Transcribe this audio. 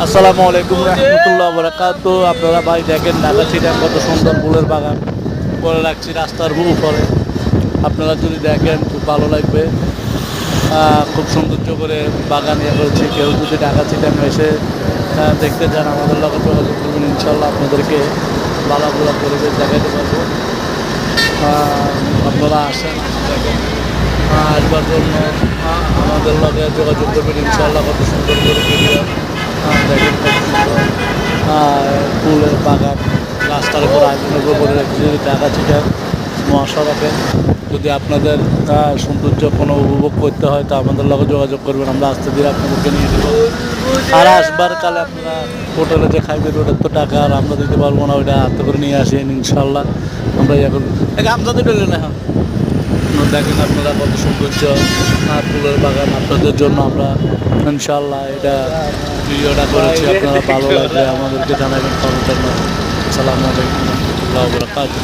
আসসালামু আলাইকুম রহমতুল্লাহ বরাকাতু। আপনারা ভাই দেখেন ঢাকা চিটাং কত সুন্দর ফুলের বাগান করে রাখছি রাস্তার উপরে। আপনারা যদি দেখেন খুব ভালো লাগবে। খুব সৌন্দর্য করে বাগান ইয়ে করেছি। কেউ যদি ঢাকা চিটাং এসে দেখতে চান আমাদের লগে যোগাযোগ করবেন, ইনশাল্লাহ আপনাদেরকে ভালো ভালো পরিবেশ দেখাতে পারবো। আপনারা আসেন, দেখেন, আসবার জন্য আমাদের লগে যোগাযোগ করবেন, ইনশাল্লাহ কত সুন্দর করে ভিডিও দেখেন, কত সুন্দর ফুলের বাগান রাস্তার উপর আয়োজনের উপর করে রেখেছি ঢাকা চিটাং মহাসড়কে। যদি আপনাদের সৌন্দর্য কোনো উপভোগ করতে হয় তা আমাদের লগে যোগাযোগ করবেন, আমরা আস্তে ধীরে আপনাদেরকে নিয়ে দেবো। আর আসবার কালে আপনারা হোটেলে যে খাইবেন ওটার তো টাকা আর আমরা দিতে পারবো না, ওইটা হাতে করে নিয়ে আসেন, ইনশাল্লাহ আমরা ইয়ে করবো। গামছা দিতে না, হ্যাঁ দেখেন আপনারা কত সৌন্দর্য ফুলের বাগান আপনাদের জন্য আমরা ইনশাল্লাহ এটা ভিডিওটা করেছি। আপনারা ভালো লাগলে আমাদেরকে জানাবেন কমেন্টের মাধ্যমে। আসসালামু আলাইকুম ওয়া রাহমাতুল্লাহি ওয়া বারাকাতুহু।